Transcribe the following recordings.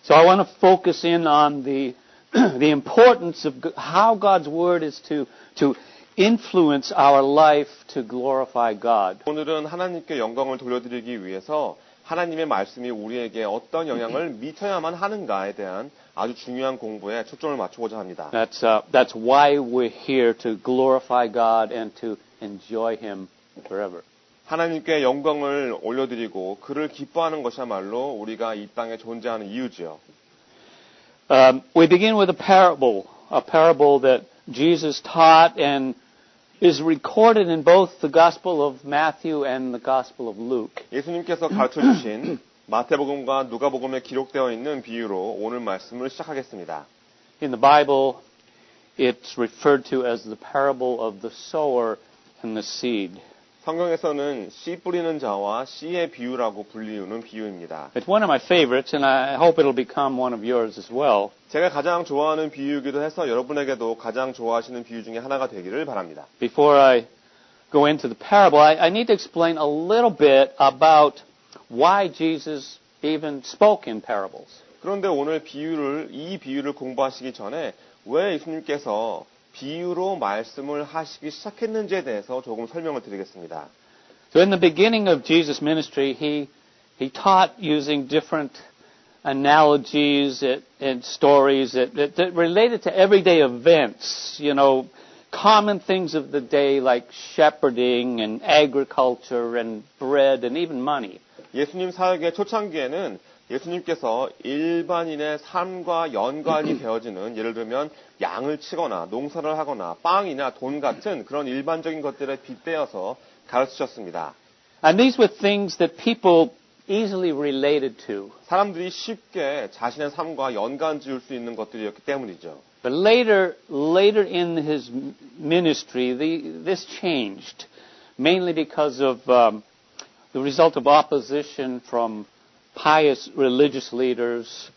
So I want to focus in on the importance of how God's Word is to influence our life to glorify God. 오늘은 하나님께 영광을 돌려드리기 위해서 하나님의 말씀이 우리에게 어떤 영향을 미쳐야만 하는가에 대한 아주 중요한 공부에 초점을 맞추고자 합니다. That's why we're here, to glorify God and to enjoy Him forever. 하나님께 영광을 올려드리고 그를 기뻐하는 것이야말로 우리가 이 땅에 존재하는 이유지요. We begin with a parable that Jesus taught and is recorded in both the Gospel of Matthew and the Gospel of Luke. 예수님께서 가르쳐 주신 마태복음과 누가복음에 기록되어 있는 비유로 오늘 말씀을 시작하겠습니다. In the Bible, it's referred to as the parable of the sower and the seed. 성경에서는 씨 뿌리는 자와 씨의 비유라고 불리우는 비유입니다. It's one of my favorites, and I hope it'll become one of yours as well. 제가 가장 좋아하는 비유이기도 해서 여러분에게도 가장 좋아하시는 비유 중에 하나가 되기를 바랍니다. Before I go into the parable, I need to explain a little bit about why Jesus even spoke in parables. 그런데 오늘 이 비유를 공부하시기 전에 왜 예수님께서 비유로 말씀을 하시기 시작했는지에 대해서 조금 설명을 드리겠습니다. So in the beginning of Jesus' ministry, he taught using different analogies and stories that related to everyday events, common things of the day like shepherding and agriculture and bread and even money. 예수님 사역의 초창기에는 예수님께서 일반인의 삶과 연관이 되어지는, 예를 들면 양을 치거나 농사를 하거나 빵이나 돈 같은 그런 일반적인 것들에 빗대어서 가르치셨습니다. And these were things that people easily related to. 사람들이 쉽게 자신의 삶과 연관 지을 수 있는 것들이었기 때문이죠. But later in his ministry, this changed, mainly because of the result of opposition from pious religious leaders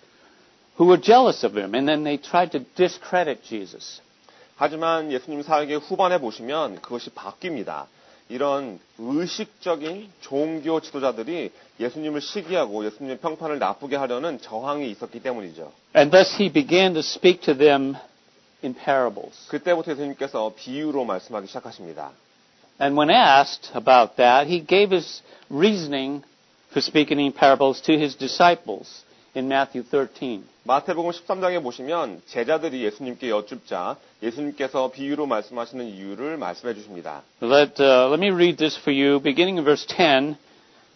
who were jealous of him, and then they tried to discredit Jesus. 하지만 예수님 사역의 후반에 보시면 그것이 바뀝니다. 이런 의식적인 종교 지도자들이 예수님을 시기하고 예수님의 평판을 나쁘게 하려는 저항이 있었기 때문이죠. And thus he began to speak to them in parables. 그때부터 예수님께서 비유로 말씀하기 시작하십니다. And when asked about that, he gave his reasoning for speaking in parables to his disciples in Matthew 13. 마태복음 13장에 보시면 제자들이 예수님께 여쭙자 예수님께서 비유로 말씀하시는 이유를 말씀해 주십니다. Let me read this for you, beginning in verse 10.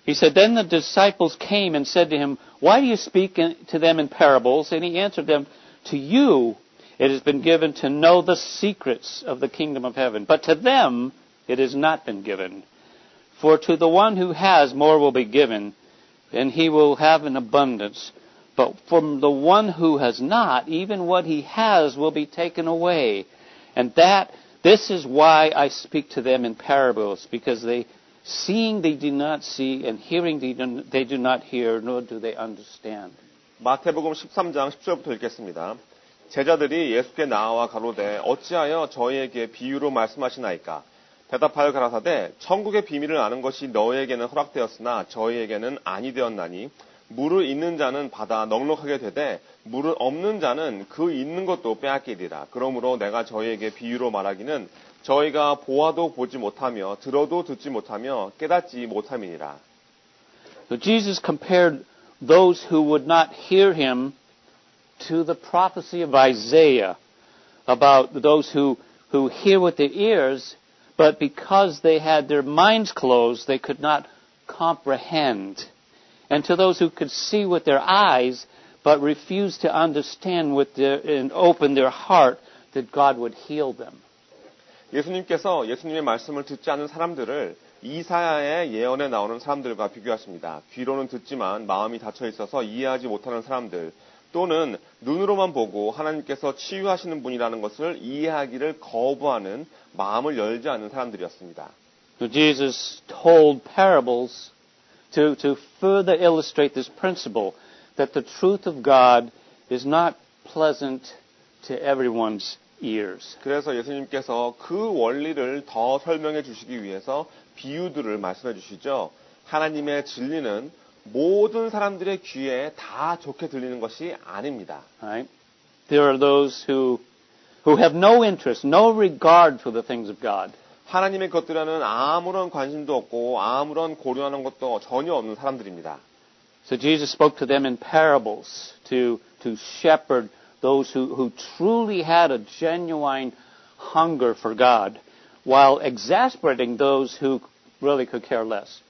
He said, Then the disciples came and said to him, Why do you speak to them in parables? And he answered them, To you it has been given to know the secrets of the kingdom of heaven, but to them it has not been given. For to the one who has, more will be given, and he will have an abundance. But from the one who has not, even what he has will be taken away. And this is why I speak to them in parables, because seeing they do not see, and hearing they do not hear, nor do they understand. 마태복음 13장 10절부터 읽겠습니다. 제자들이 예수께 나와 가로되 어찌하여 저희에게 비유로 말씀하시나이까? 대답하여 가라사대 천국의 비밀을 아는 것이 너희에게는 허락되었으나 저희에게는 아니 되었나니 물을 있는 자는 받아 넉넉하게 되되 물을 없는 자는 그 있는 것도 빼앗기리라. 그러므로 내가 저희에게 비유로 말하기는 저희가 보아도 보지 못하며 들어도 듣지 못하며 깨닫지 못함이니라. So Jesus compared those who would not hear him to the prophecy of Isaiah about those who hear with their ears, but because they had their minds closed, they could not comprehend. And to those who could see with their eyes, but refused to understand and open their heart, that God would heal them. 예수님께서 예수님의 말씀을 듣지 않는 사람들을 이사야의 예언에 나오는 사람들과 비교하십니다. 귀로는 듣지만 마음이 닫혀 있어서 이해하지 못하는 사람들, 또는 눈으로만 보고 하나님께서 치유하시는 분이라는 것을 이해하기를 거부하는 마음을 열지 않는 사람들이었습니다. So Jesus told parables to further illustrate this principle that the truth of God is not pleasant to everyone's ears. 그래서 예수님께서 그 원리를 더 설명해 주시기 위해서 비유들을 말씀해 주시죠. 하나님의 진리는 모든 사람들의 귀에 다 좋게 들리는 것이 아닙니다. Right? There are those who have no interest, no regard for the things of God. 하나님의 것들에는 아무런 관심도 없고 아무런 고려하는 것도 전혀 없는 사람들입니다. So Jesus spoke to them in parables to shepherd those who truly had a genuine hunger for God, while exasperating those who really could care less.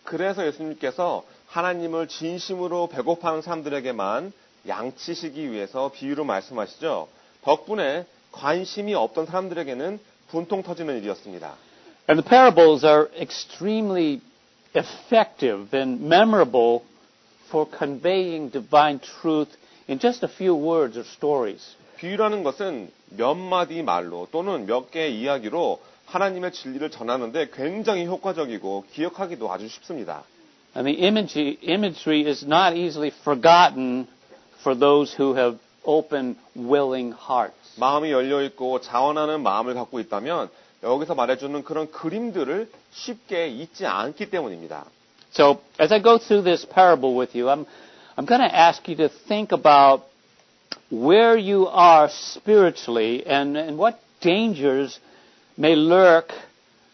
그래서 예수님께서 하나님을 진심으로 배고파하는 사람들에게만 양치시기 위해서 비유로 말씀하시죠. 덕분에 관심이 없던 사람들에게는 분통 터지는 일이었습니다. And the parables are extremely effective and memorable for conveying divine truth in just a few words or stories. 비유라는 것은 몇 마디 말로 또는 몇 개의 이야기로 하나님의 진리를 전하는데 굉장히 효과적이고 기억하기도 아주 쉽습니다. And the imagery is not easily forgotten for those who have open, willing hearts. 마음이 열려있고 자원하는 마음을 갖고 있다면 여기서 말해주는 그런 그림들을 쉽게 잊지 않기 때문입니다. So, as I go through this parable with you, I'm going to ask you to think about where you are spiritually and what dangers may lurk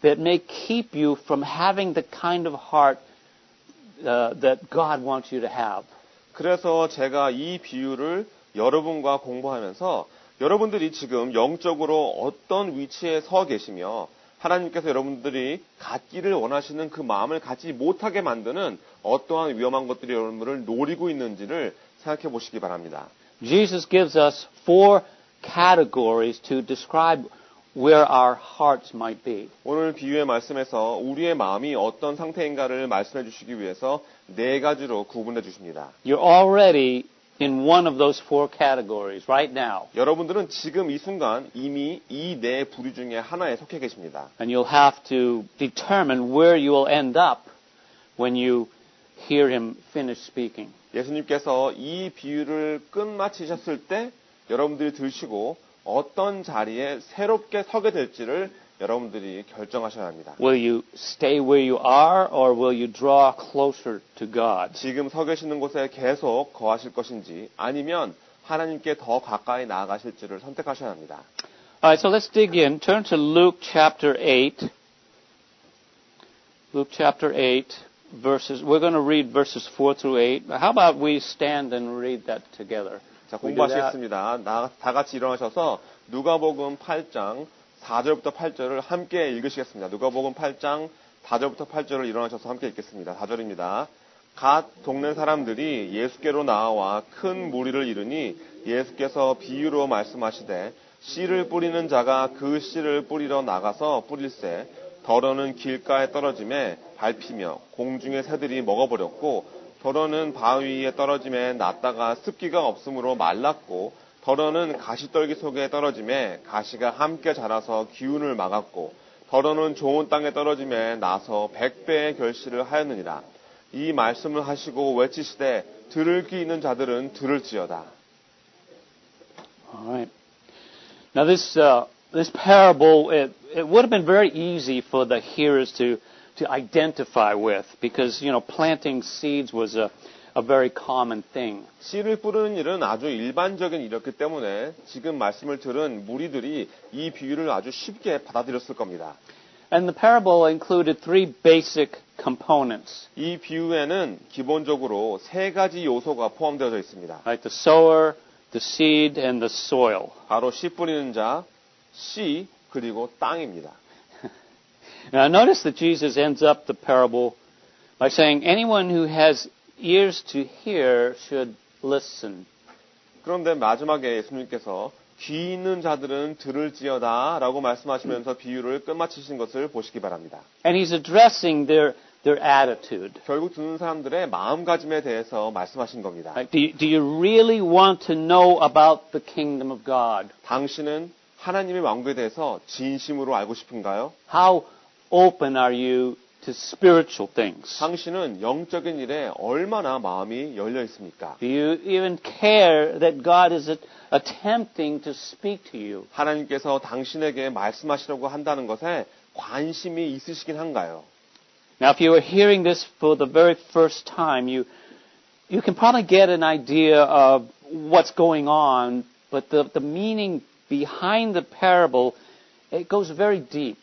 that may keep you from having the kind of heart that God wants you to have. 그래서 제가 이 비유를 여러분과 공부하면서 여러분들이 지금 영적으로 어떤 위치에 서 계시며 하나님께서 여러분들이 갖기를 원하시는 그 마음을 갖지 못하게 만드는 어떠한 위험한 것들이 여러분들을 노리고 있는지를 생각해 보시기 바랍니다. Jesus gives us 4 categories to describe where our hearts might be. 오늘 비유의 말씀에서 우리의 마음이 어떤 상태인가를 말씀해 주시기 위해서 4가지로 구분해 주십니다. You're already in one of those 4 categories right now. 여러분들은 지금 이 순간 이미 이 4 부류 중에 하나에 속해 계십니다. And you'll have to determine where you will end up when you hear him finish speaking. 예수님께서 이 비유를 끝마치셨을 때 여러분들이 들으시고 어떤 자리에 새롭게 서게 될지를 여러분들이 결정하셔야 합니다. Will you stay where you are or will you draw closer to God? 지금 서 계시는 곳에 계속 거하실 것인지 아니면 하나님께 더 가까이 나아가실지를 선택하셔야 합니다. All right, so let's dig in. Turn to Luke chapter 8. Luke chapter 8 verses. We're going to read verses 4 through 8. How about we stand and read that together? 자, 공부하시겠습니다. 다 같이 일어나셔서 누가복음 8장 4절부터 8절을 함께 읽으시겠습니다. 누가복음 8장 4절부터 8절을 일어나셔서 함께 읽겠습니다. 4절입니다. 갓 동네 사람들이 예수께로 나와 큰 무리를 이르니 예수께서 비유로 말씀하시되 씨를 뿌리는 자가 그 씨를 뿌리러 나가서 뿌릴새 더러는 길가에 떨어짐에 밟히며 공중의 새들이 먹어버렸고 더러는 바위 위에 떨어짐에 났다가 습기가 없으므로 말랐고 더러는 가시떨기 속에 떨어짐에 가시가 함께 자라서 기운을 막았고 더러는 좋은 땅에 떨어짐에 나서 100배의 결실을 하였느니라. 이 말씀을 하시고 외치시되 들을 귀 있는 자들은 들을지어다. All right. Now this parable it would have been very easy for the hearers to identify with because planting seeds was a very common thing. 씨를 뿌리는 일은 아주 일반적인 일이었기 때문에 지금 말씀을 들은 무리들이 이 비유를 아주 쉽게 받아들였을 겁니다. And the parable included 3 basic components. 이 비유에는 기본적으로 3가지 요소가 포함되어 있습니다. Right, the sower, the seed, and the soil. 바로 씨 뿌리는 자, 씨, 그리고 땅입니다. Now notice that Jesus ends up the parable by saying anyone who has ears to hear should listen. 그런데 마지막에 예수님께서 귀 있는 자들은 들을지어다 라고 말씀하시면서 비유를 끝마치신 것을 보시기 바랍니다. And he's addressing their attitude. 결국 듣는 사람들의 마음가짐에 대해서 말씀하신 겁니다. Right? Do you really want to know about the kingdom of God? 당신은 하나님의 왕국에 대해서 진심으로 알고 싶은가요? How open are you to spiritual things? 당신은 영적인 일에 얼마나 마음이 열려 있습니까? Do you even care that God is attempting to speak to you? 하나님께서 당신에게 말씀하시려고 한다는 것에 관심이 있으시긴 한가요? Now, if you are hearing this for the very first time, you can probably get an idea of what's going on, but the meaning behind the parable, it goes very deep.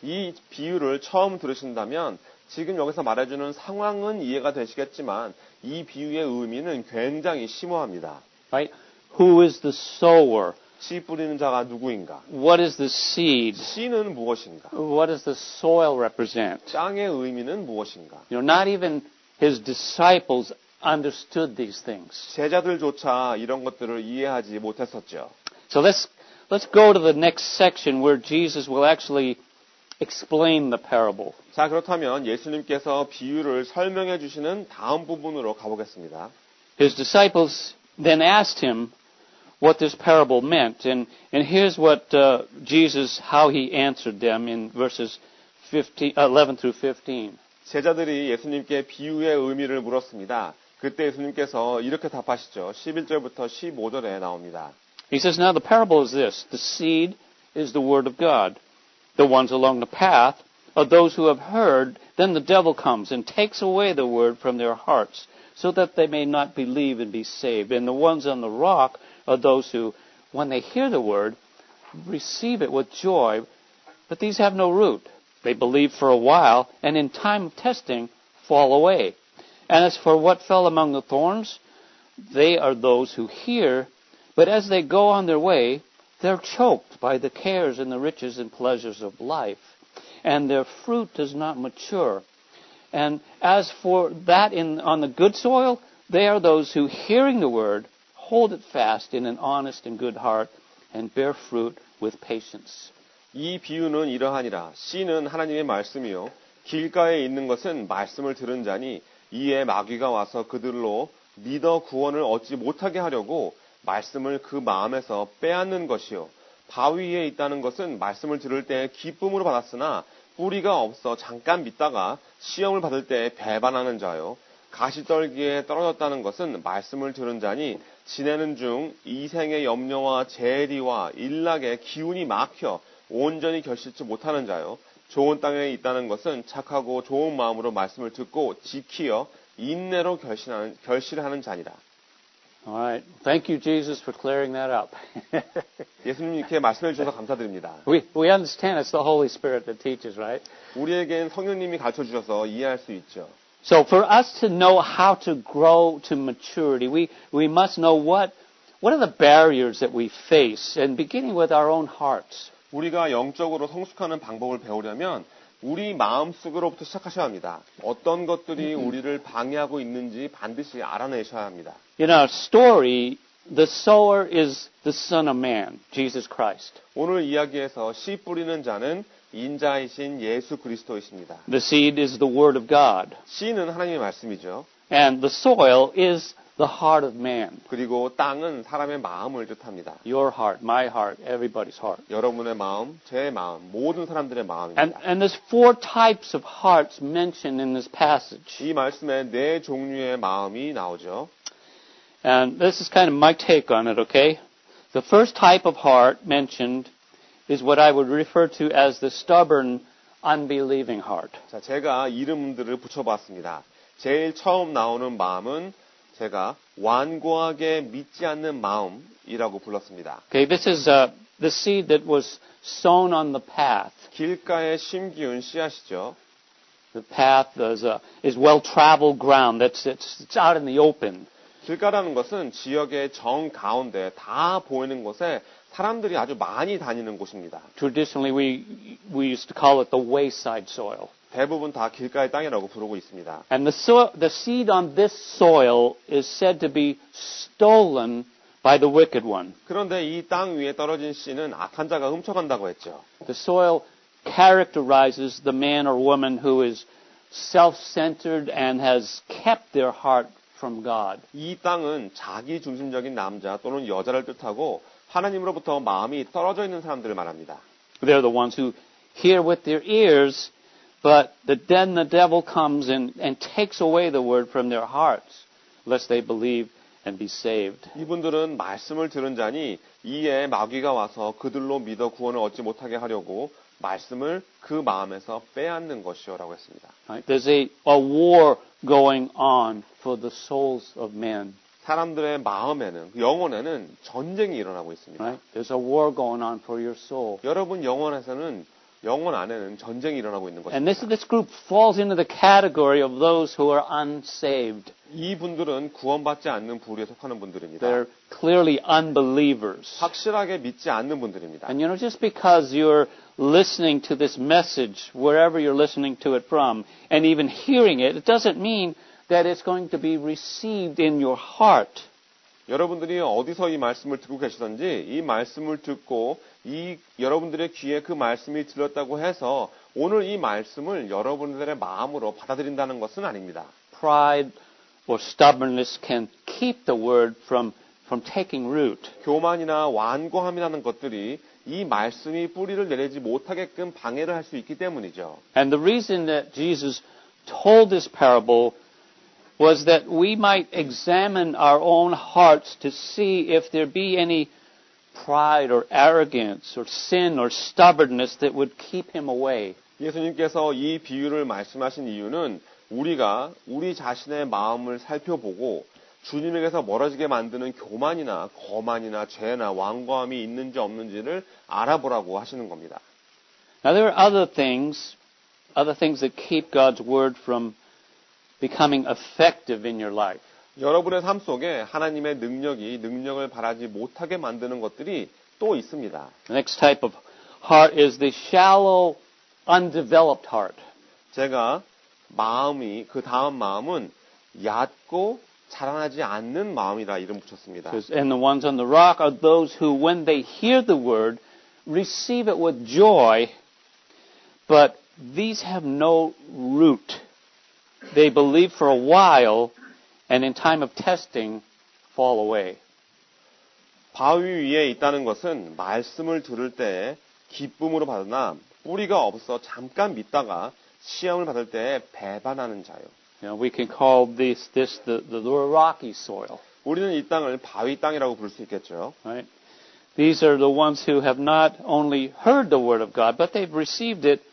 이 비유를 처음 들으신다면 지금 여기서 말해주는 상황은 이해가 되시겠지만 이 비유의 의미는 굉장히 심오합니다. Right? Who is the sower? 씨 뿌리는 자가 누구인가? What is the seed? 씨는 무엇인가? What does the soil represent? 땅의 의미는 무엇인가? Not even his disciples understood these things. 제자들조차 이런 것들을 이해하지 못했었죠. So let's go to the next section where Jesus will actually explain the parable. 자, 그렇다면 예수님께서 비유를 설명해 주시는 다음 부분으로 가보겠습니다. His disciples then asked him what this parable meant. And here's what Jesus, how he answered them in verses 11 through 15. 제자들이 예수님께 비유의 의미를 물었습니다. 그때 예수님께서 이렇게 답하시죠. 11절부터 15절에 나옵니다. He says, now the parable is this. The seed is the word of God. The ones along the path are those who have heard. Then the devil comes and takes away the word from their hearts, so that they may not believe and be saved. And the ones on the rock are those who, when they hear the word, receive it with joy, but these have no root. They believe for a while, and in time of testing, fall away. And as for what fell among the thorns, they are those who hear, but as they go on their way, they're choked by the cares and the riches and pleasures of life, and their fruit does not mature. And as for that on the good soil, they are those who, hearing the word, hold it fast in an honest and good heart, and bear fruit with patience. 이 비유는 이러하니라. 씨는 하나님의 말씀이요. 길가에 있는 것은 말씀을 들은 자니 이에 마귀가 와서 그들로 믿어 구원을 얻지 못하게 하려고 말씀을 그 마음에서 빼앗는 것이요. 바위에 있다는 것은 말씀을 들을 때 기쁨으로 받았으나 뿌리가 없어 잠깐 믿다가 시험을 받을 때 배반하는 자요. 가시떨기에 떨어졌다는 것은 말씀을 들은 자니 지내는 중 이생의 염려와 재리와 일락에 기운이 막혀 온전히 결실치 못하는 자요. 좋은 땅에 있다는 것은 착하고 좋은 마음으로 말씀을 듣고 지키어 인내로 결실하는 자니라. All right. Thank you, Jesus, for clearing that up. 예수님 이렇게 말씀해 주셔서 감사드립니다. We understand it's the Holy Spirit that teaches, right? 우리에겐 성령님이 가르쳐 주셔서 이해할 수 있죠. So for us to know how to grow to maturity, we must know what are the barriers that we face, and beginning with our own hearts. 우리가 영적으로 성숙하는 방법을 배우려면 우리 마음속으로부터 시작하셔야 합니다. 어떤 것들이 우리를 방해하고 있는지 반드시 알아내셔야 합니다. In our story, the sower is the Son of Man, Jesus Christ. 오늘 이야기에서 씨 뿌리는 자는 인자이신 예수 그리스도이십니다. The seed is the Word of God. 씨는 하나님의 말씀이죠. And the soil is the heart of man. 그리고 땅은 사람의 마음을 뜻합니다. Your heart, my heart, everybody's heart. 여러분의 마음, 제 마음, 모든 사람들의 마음입니다. And there's four types of hearts mentioned in this passage. 이 말씀에 네 종류의 마음이 나오죠. And this is kind of my take on it, okay? The first type of heart mentioned is what I would refer to as the stubborn, unbelieving heart. 자, 제가 이름들을 붙여봤습니다. 제일 처음 나오는 마음은 제가 완고하게 믿지 않는 마음이라고 불렀습니다. Okay, this is the seed that was sown on the path. 길가에 심기운 씨앗이죠. The path is well-traveled ground. It's out in the open. 길가라는 것은 지역의 정 가운데 다 보이는 곳에 사람들이 아주 많이 다니는 곳입니다. Traditionally, we used to call it the wayside soil. 대부분 다 길가의 땅이라고 부르고 있습니다. And the seed on this soil is said to be stolen by the wicked one. 그런데 이 땅 위에 떨어진 씨는 악한 자가 훔쳐간다고 했죠. The soil characterizes the man or woman who is self-centered and has kept their heart from God. 이 땅은 자기 중심적인 남자 또는 여자를 뜻하고 하나님으로부터 마음이 떨어져 있는 사람들을 말합니다. They're the ones who hear with their ears, but then the devil comes and takes away the word from their hearts, lest they believe and be saved. 이분들은 말씀을 들은 자니 이에 마귀가 와서 그들로 믿어 구원을 얻지 못하게 하려고 말씀을 그 마음에서 빼앗는 것이요라고 했습니다. Right? There's a war going on for the souls of men. 사람들의 마음에는, 영혼에는 전쟁이 일어나고 있습니다. Right? There's a war going on for your soul. 여러분 영혼 안에는 전쟁이 일어나고 있는 And 것입니다. this group falls into the category of those who are unsaved. 이분들은 구원받지 않는 부류에 속하는 분들입니다. They're clearly unbelievers. 확실하게 믿지 않는 분들입니다. And just because you're listening to this message, wherever you're listening to it from, and even hearing it, it doesn't mean that it's going to be received in your heart. 여러분들이 어디서 이 말씀을 듣고 계시든지 이 말씀을 듣고 여러분들의 귀에 그 말씀이 들렸다고 해서 오늘 이 말씀을 여러분들의 마음으로 받아들인다는 것은 아닙니다. Pride or stubbornness can keep the word from taking root. 교만이나 완고함이라는 것들이 이 말씀이 뿌리를 내리지 못하게끔 방해를 할 수 있기 때문이죠. And the reason that Jesus told this parable was that we might examine our own hearts to see if there be any pride or arrogance or sin or stubbornness that would keep him away. 예수님께서 이 비유를 말씀하신 이유는 우리가 우리 자신의 마음을 살펴보고 주님에게서 멀어지게 만드는 교만이나 거만이나 죄나 완고함이 있는지 없는지를 알아보라고 하시는 겁니다. Now there are other things that keep God's word from becoming effective in your life. 여러분의 삶 속에 하나님의 능력을 발하지 못하게 만드는 것들이 또 있습니다. The next type of heart is the shallow, undeveloped heart. 제가 그 다음 마음은 얕고 자라나지 않는 마음이라 이름 붙였습니다. And the ones on the rock are those who, when they hear the word, receive it with joy, but these have no root. They believe for a while, and in time of testing, fall away. 바위 위에 있다는 것은 말씀을 들을 때 기쁨으로 받으나 뿌리가 없어 잠깐 믿다가 시험을 받을 때 배반하는 자요. We can call this the rocky soil. 우리는 이 땅을 바위 땅이라고 부를 수 있겠죠. Right? These are the ones who have not only heard the word of God, but they've received it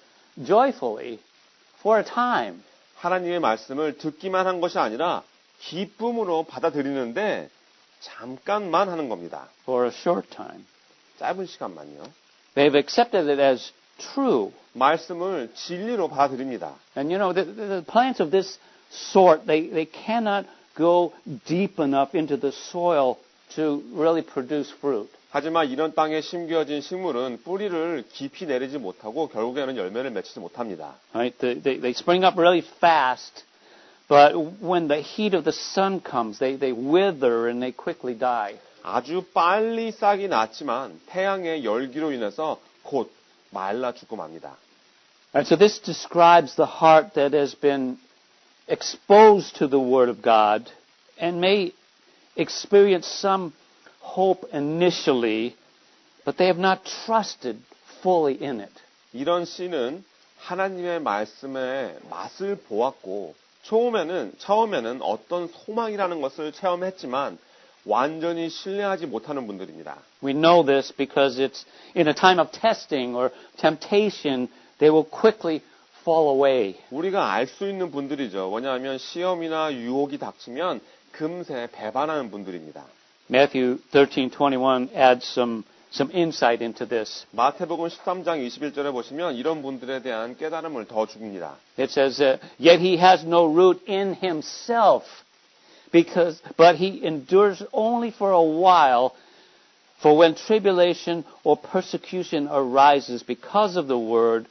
joyfully for a time. 하나님의 말씀을 듣기만 한 것이 아니라 기쁨으로 받아들이는데 잠깐만 하는 겁니다. For a short time. 짧은 시간만요. They've accepted it as true. 말씀을 진리로 받아들입니다. And the plants of this sort, they cannot go deep enough into the soil to really produce fruit. 하지만 이런 땅에 심겨진 식물은 뿌리를 깊이 내리지 못하고 결국에는 열매를 맺지 못합니다. Right? They spring up really fast, but when the heat of the sun comes, they wither and they quickly die. 아주 빨리 싹이 났지만 태양의 열기로 인해서 곧 말라 죽고 맙니다. And so this describes the heart that has been exposed to the Word of God and may experience some hope initially, but they have not trusted fully in it. 이런 씨는 하나님의 말씀의 맛을 보았고 처음에는 어떤 소망이라는 것을 체험했지만 완전히 신뢰하지 못하는 분들입니다. We know this because it's in a time of testing or temptation, they will quickly fall away. 우리가 알 수 있는 분들이죠. 왜냐하면 시험이나 유혹이 닥치면 금세 배반하는 분들입니다. Matthew 13:21 adds some insight into this. 마태복음 13장 21절에 보시면 이런 분들에 대한 깨달음을 더 줍니다. It says, yet he has no root in himself, but he endures only for a while. For when tribulation or persecution arises because of the word,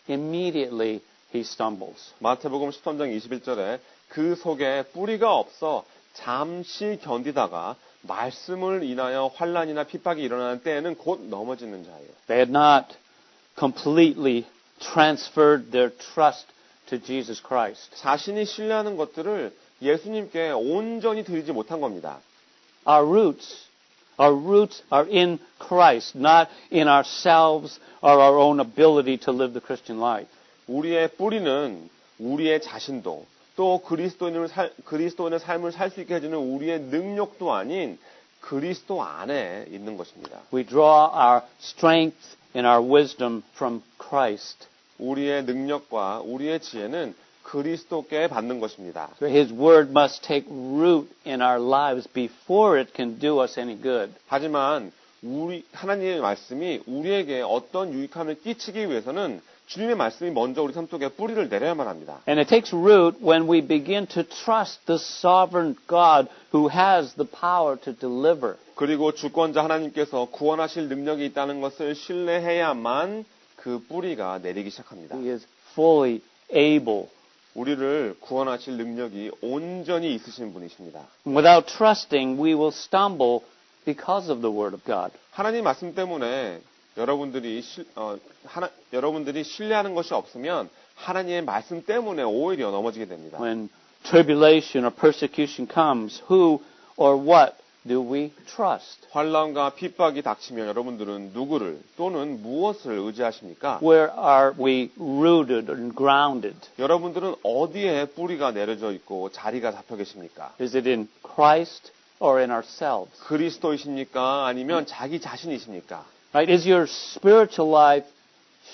immediately he stumbles. 마태복음 13장 21절에 그 속에 뿌리가 없어 잠시 견디다가 말씀을 인하여 환난이나 핍박이 일어나는 때에는 곧 넘어지는 자예요. They had not completely transferred their trust to Jesus Christ. 자신이 신뢰하는 것들을 예수님께 온전히 드리지 못한 겁니다. Our roots are in Christ, not in ourselves or our own ability to live the Christian life. 우리의 뿌리는 우리의 자신도 또 그리스도인의 삶을 살 수 있게 해주는 우리의 능력도 아닌 그리스도 안에 있는 것입니다. We draw our strength and our wisdom from Christ. 우리의 능력과 우리의 지혜는 그리스도께 받는 것입니다. So His Word must take root in our lives before it can do us any good. 하지만 하나님의 말씀이 우리에게 어떤 유익함을 끼치기 위해서는 주님의 말씀이 먼저 우리 삶 속에 뿌리를 내려야만 합니다. And it takes root when we begin to trust the sovereign God who has the power to deliver. 그리고 주권자 하나님께서 구원하실 능력이 있다는 것을 신뢰해야만 그 뿌리가 내리기 시작합니다. He is fully able. 우리를 구원하실 능력이 온전히 있으신 분이십니다. Without trusting, we will stumble because of the Word of God. 하나님 말씀 때문에 여러분들이 신뢰하는 것이 없으면 하나님의 말씀 때문에 오히려 넘어지게 됩니다. When tribulation or persecution comes, who or what do we trust? 환난과 핍박이 닥치면 여러분들은 누구를 또는 무엇을 의지하십니까? Where are we rooted and grounded? 여러분들은 어디에 뿌리가 내려져 있고 자리가 잡혀 계십니까? Is it in Christ or in ourselves? 그리스도이십니까? 아니면 자기 자신이십니까? Right? Is your spiritual life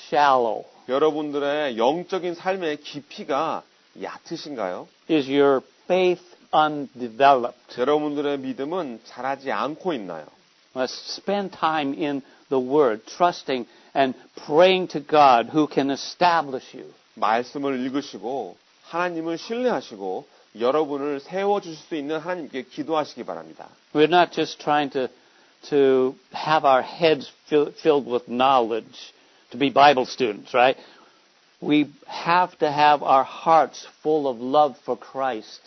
shallow? 여러분들의 영적인 삶의 깊이가 얕으신가요? Is your faith undeveloped? 여러분들의 믿음은 자라지 않고 있나요? Let's spend time in the Word, trusting and praying to God who can establish you. 말씀을 읽으시고 하나님을 신뢰하시고 여러분을 세워주실 수 있는 하나님께 기도하시기 바랍니다. We're not just trying to have our heads filled with knowledge, to be Bible students, right? We have to have our hearts full of love for Christ.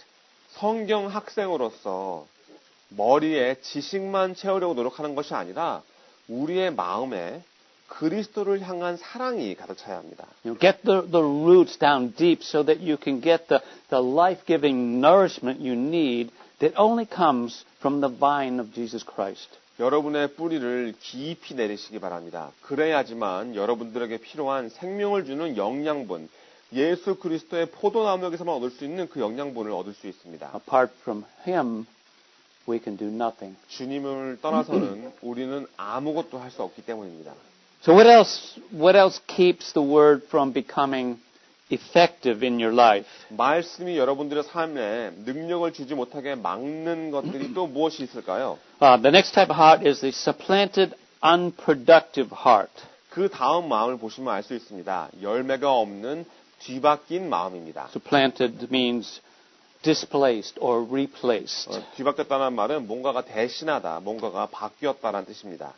성경 학생으로서 머리에 지식만 채우려고 노력하는 것이 아니라 우리의 마음에 그리스도를 향한 사랑이 가득 차야 합니다. Get the roots down deep so that you can get the life-giving nourishment you need that only comes from the vine of Jesus Christ. 여러분의 뿌리를 깊이 내리시기 바랍니다. 그래야지만 여러분들에게 필요한 생명을 주는 영양분, 예수 그리스도의 포도나무에게서만 얻을 수 있는 그 영양분을 얻을 수 있습니다. Apart from Him, we can do nothing. 주님을 떠나서는 우리는 아무것도 할 수 없기 때문입니다. So what else keeps the Word from becoming effective in your life? 말씀이 여러분들의 삶에 능력을 주지 못하게 막는 것들이 또 무엇이 있을까요? The next type of heart is the supplanted, unproductive heart. 그 다음 마음을 보시면 알 수 있습니다. 열매가 없는 뒤바뀐 마음입니다. Supplanted means displaced or replaced. 뒤바뀌었다는 말은 뭔가가 대신하다, 뭔가가 바뀌었다는 뜻입니다.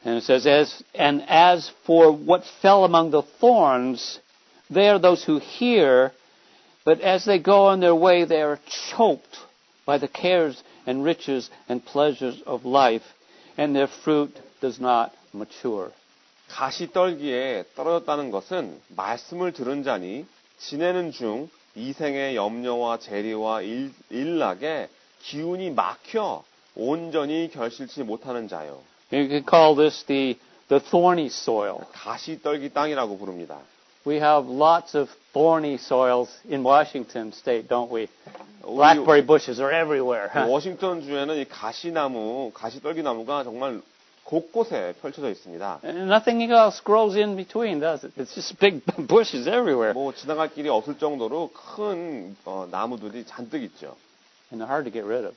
And it says, as for what fell among the thorns, they are those who hear, but as they go on their way, they are choked by the cares and riches and pleasures of life, and their fruit does not mature. 가시떨기에 떨어졌다는 것은 말씀을 들은 자니 지내는 중 이생의 염려와 재리와 일락에 기운이 막혀 온전히 결실치 못하는 자요. You can call this the thorny soil. 가시떨기 땅이라고 부릅니다. We have lots of thorny soils in Washington State, don't we? Blackberry bushes are everywhere. 워싱턴 주에는 이 가시떨기 나무가 정말 곳곳에 펼쳐져 있습니다. And nothing else grows in between, does it? It's just big bushes everywhere. 뭐 지나갈 길이 없을 정도로 큰 나무들이 잔뜩 있죠. And they're hard to get rid of.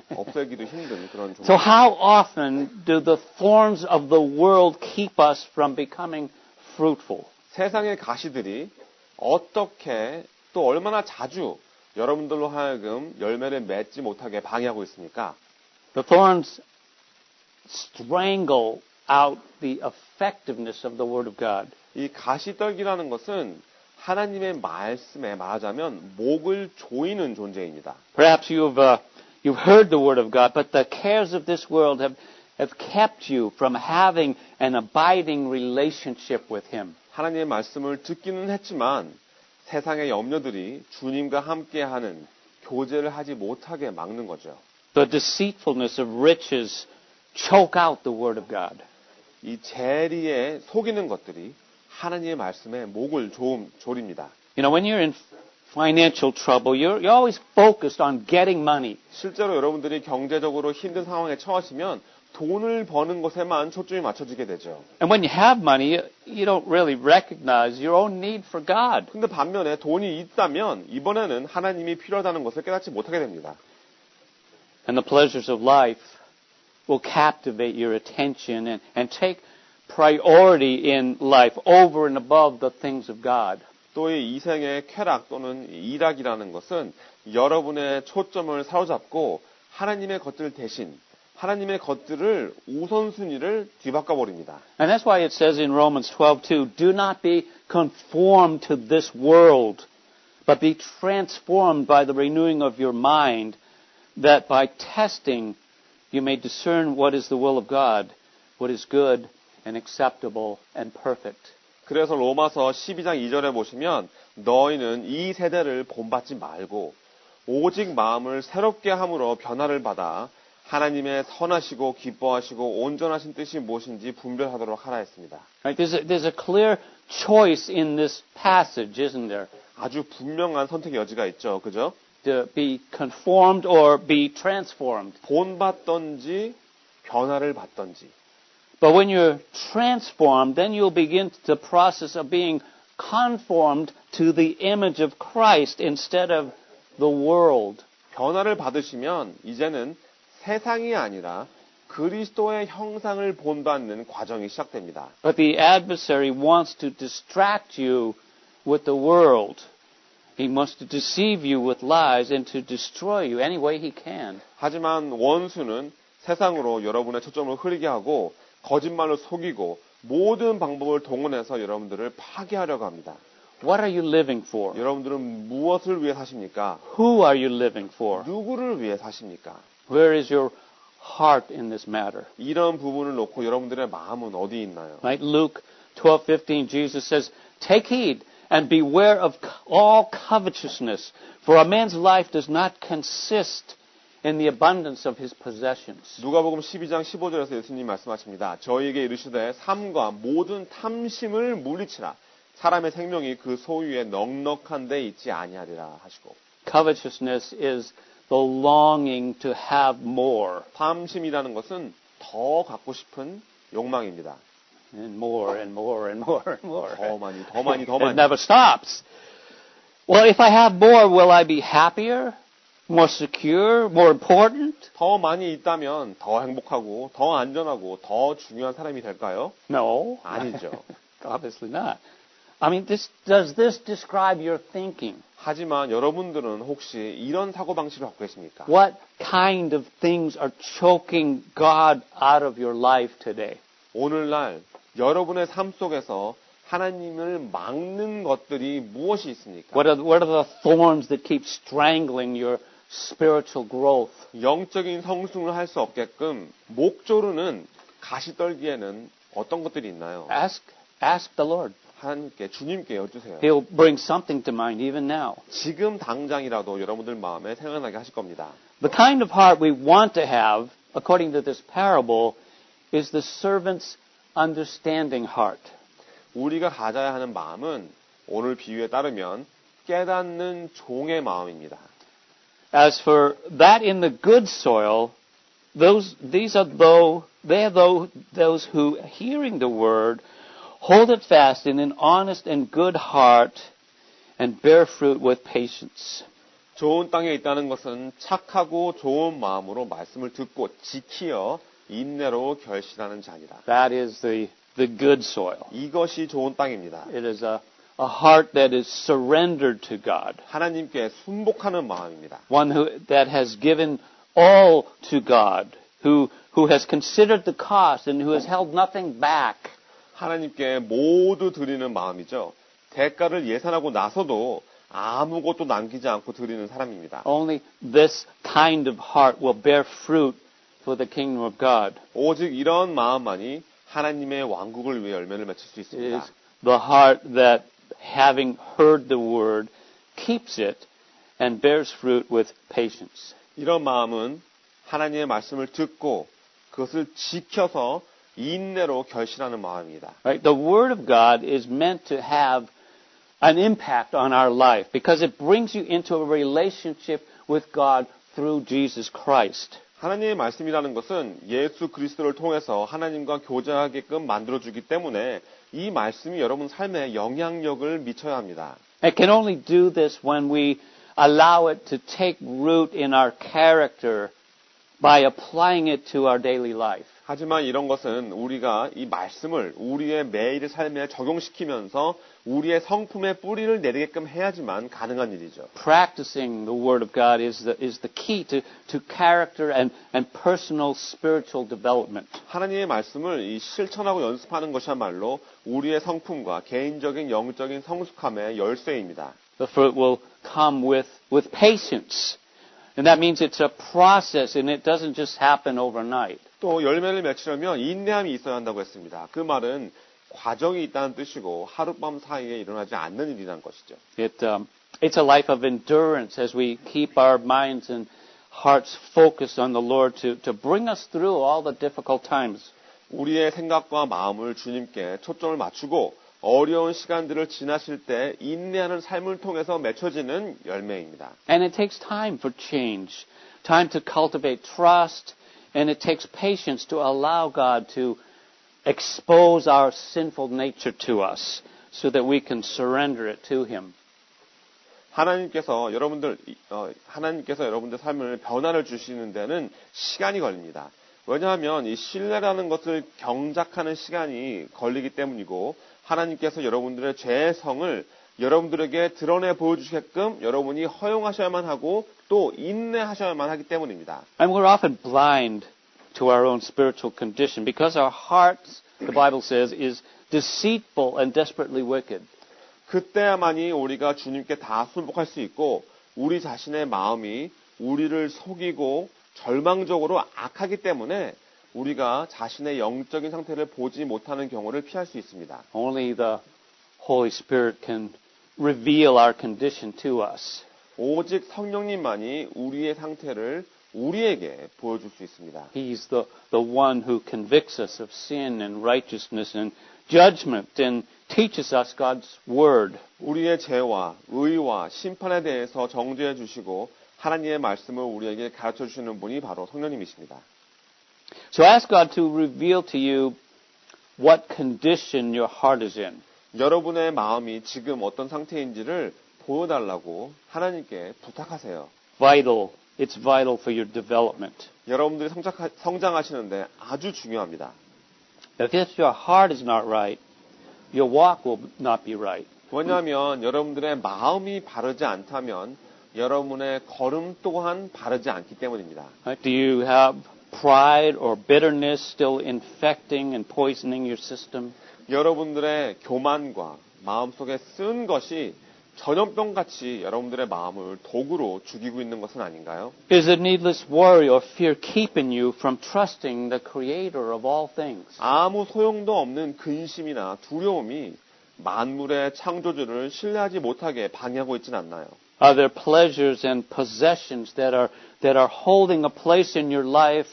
없애기도 힘든 그런 종류. So how often do the thorns of the world keep us from becoming fruitful? 세상의 가시들이 어떻게 또 얼마나 자주 여러분들로 하여금 열매를 맺지 못하게 방해하고 있습니까? The thorns strangle out the effectiveness of the Word of God. 이 가시떨기라는 것은 하나님의 말씀에 말하자면 목을 조이는 존재입니다. Perhaps you've heard the Word of God, but the cares of this world have kept you from having an abiding relationship with Him. 하나님의 말씀을 듣기는 했지만 세상의 염려들이 주님과 함께하는 교제를 하지 못하게 막는 거죠. The deceitfulness of riches choke out the Word of God. 이 재리에 속이는 것들이 하나님의 말씀에 목을 조립니다. You know, when you're in financial trouble, you're always focused on getting money. 실제로 여러분들이 경제적으로 힘든 상황에 처하시면 돈을 버는 것에만 초점이 맞춰지게 되죠. And when you have money, you don't really recognize your own need for God. 근데 반면에 돈이 있다면 이번에는 하나님이 필요하다는 것을 깨닫지 못하게 됩니다. And the pleasures of life will captivate your attention and take priority in life over and above the things of God. 또 이 이생의 쾌락 또는 일락이라는 것은 여러분의 초점을 사로잡고 하나님의 것들 대신 하나님의 것들을 우선순위를 뒤바꿔 버립니다. And that's why it says in Romans 12:2, do not be conformed to this world, but be transformed by the renewing of your mind, that by testing you may discern what is the will of God, what is good and acceptable and perfect. 그래서 로마서 12장 2절에 보시면 너희는 이 세대를 본받지 말고 오직 마음을 새롭게 함으로 변화를 받아 하나님의 선하시고 기뻐하시고 온전하신 뜻이 무엇인지 분별하도록 하라 했습니다. Right? There's a clear choice in this passage, isn't there? 아주 분명한 선택의 여지가 있죠. 그죠? To be conformed or be transformed. 본받던지 변화를 받던지. But when you're transformed, then you'll begin the process of being conformed to the image of Christ instead of the world. 변화를 받으시면 이제는 세상이 아니라 그리스도의 형상을 본받는 과정이 시작됩니다. But the adversary wants to distract you with the world. He wants to deceive you with lies and to destroy you any way he can. 하지만 원수는 세상으로 여러분의 초점을 흐리게 하고 거짓말로 속이고 모든 방법을 동원해서 여러분들을 파괴하려고 합니다. What are you living for? 여러분들은 무엇을 위해 사십니까? Who are you living for? 누구를 위해 사십니까? Where is your heart in this matter? 이런 부분을 놓고 여러분들의 마음은 어디 있나요? Right? Luke 12:15, Jesus says, "Take heed and beware of all covetousness, for a man's life does not consist in the abundance of his possessions." 누가복음 12장 15절에서 예수님 말씀하십니다. 저희에게 이르시되 삼가 모든 탐심을 물리치라. 사람의 생명이 그 소유에 넉넉한 데 있지 아니하리라 하시고. Covetousness is the longing to have more. 탐심이라는 것은 더 갖고 싶은 욕망입니다. And more and more and more and more. 더 많이, 더 많이, 더 It 많이. never stops. Well, if I have more, will I be happier? More secure? More important? 더 많이 있다면 더 행복하고 더 안전하고 더 중요한 사람이 될까요? No. 아니죠. Obviously not. I mean, does this describe your thinking? 하지만 여러분들은 혹시 이런 사고방식을 갖고 계십니까? What kind of things are choking God out of your life today? 오늘날 여러분의 삶 속에서 하나님을 막는 것들이 무엇이 있습니까? What are the thorns that keep strangling your spiritual growth? 영적인 성숙을 할 수 없게끔 목조르는 가시떨기에는 어떤 것들이 있나요? Ask the Lord. 하나님께, 주님께 여쭈세요. He'll bring something to mind even now. 지금 당장이라도 여러분들 마음에 생각나게 하실 겁니다. The kind of heart we want to have, according to this parable, is the servant's understanding heart. 우리가 가져야 하는 마음은 오늘 비유에 따르면 깨닫는 종의 마음입니다. As for that in the good soil, those who, hearing the word, hold it fast in an honest and good heart and bear fruit with patience. 좋은 땅에 있다는 것은 착하고 좋은 마음으로 말씀을 듣고 지키어 인내로 결실하는 자니라. That is the good soil. 이것이 좋은 땅입니다. It is a heart that is surrendered to God. 하나님께 순복하는 마음입니다. One that has given all to God, who has considered the cost and who has held nothing back. 하나님께 모두 드리는 마음이죠. 대가를 예산하고 나서도 아무것도 남기지 않고 드리는 사람입니다. Only this kind of heart will bear fruit for the kingdom of God. 오직 이런 마음만이 하나님의 왕국을 위해 열매를 맺을 수 It 있습니다. is the heart that, having heard the word, keeps it and bears fruit with patience. 이런 마음은 하나님의 말씀을 듣고 그것을 지켜서 인내로 결실하는 마음입니다. Right? The word of God is meant to have an impact on our life because it brings you into a relationship with God through Jesus Christ. 하나님의 말씀이라는 것은 예수 그리스도를 통해서 하나님과 교제하게끔 만들어주기 때문에 이 말씀이 여러분 삶에 영향력을 미쳐야 합니다. It can only do this when we allow it to take root in our character by applying it to our daily life. 하지만 이런 것은 우리가 이 말씀을 우리의 매일의 삶에 적용시키면서 우리의 성품의 뿌리를 내리게끔 해야지만 가능한 일이죠. Practicing the Word of God is the key to character and personal spiritual development. 하나님의 말씀을 이 실천하고 연습하는 것이야말로 우리의 성품과 개인적인 영적인 성숙함의 열쇠입니다. The fruit will come with patience. And that means it's a process and it doesn't just happen overnight. 또 열매를 맺으려면 인내함이 있어야 한다고 했습니다. 그 말은 과정이 있다는 뜻이고 하룻밤 사이에 일어나지 않는 일이라는 것이죠. It's a life of endurance as we keep our minds and hearts focused on the Lord to bring us through all the difficult times. 우리의 생각과 마음을 주님께 초점을 맞추고 어려운 시간들을 지나실 때 인내하는 삶을 통해서 맺혀지는 열매입니다. And it takes time for change, time to cultivate trust, and it takes patience to allow God to expose our sinful nature to us so that we can surrender it to Him. 하나님께서 여러분들 삶을 변화를 주시는 데는 시간이 걸립니다. 왜냐하면 이 신뢰라는 것을 경작하는 시간이 걸리기 때문이고 하나님께서 여러분들의 죄의 성을 여러분들에게 드러내 보여주시게끔 여러분이 허용하셔야만 하고 또 인내하셔야만 하기 때문입니다. And we're often blind to our own spiritual condition because our hearts, the Bible says, is deceitful and desperately wicked. 그때야만이 우리가 주님께 다 순복할 수 있고 우리 자신의 마음이 우리를 속이고 절망적으로 악하기 때문에 우리가 자신의 영적인 상태를 보지 못하는 경우를 피할 수 있습니다. Only the Holy Spirit can reveal our condition to us. 오직 성령님만이 우리의 상태를 우리에게 보여줄 수 있습니다. He's the one who convicts us of sin and righteousness and judgment and teaches us God's Word. 우리의 죄와 의와 심판에 대해서 정죄해 주시고 하나님의 말씀을 우리에게 가르쳐 주시는 분이 바로 성령님이십니다. So ask God to reveal to you what condition your heart is in. 여러분의 마음이 지금 어떤 상태인지를 보여달라고 하나님께 부탁하세요. It's vital for your development. 여러분들이 성장하시는데 아주 중요합니다. If your heart is not right, your walk will not be right. 왜냐하면 여러분들의 마음이 바르지 않다면 여러분의 걸음 또한 바르지 않기 때문입니다. Do you have pride or bitterness still infecting and poisoning your system? 여러분들의 교만과 마음속에 쓴 것이 전염병같이 여러분들의 마음을 독으로 죽이고 있는 것은 아닌가요? Is a needless worry or fear keeping you from trusting the Creator of all things? 아무 소용도 없는 근심이나 두려움이 만물의 창조주를 신뢰하지 못하게 방해하고 있지는 않나요? Are there pleasures and possessions that are holding a place in your life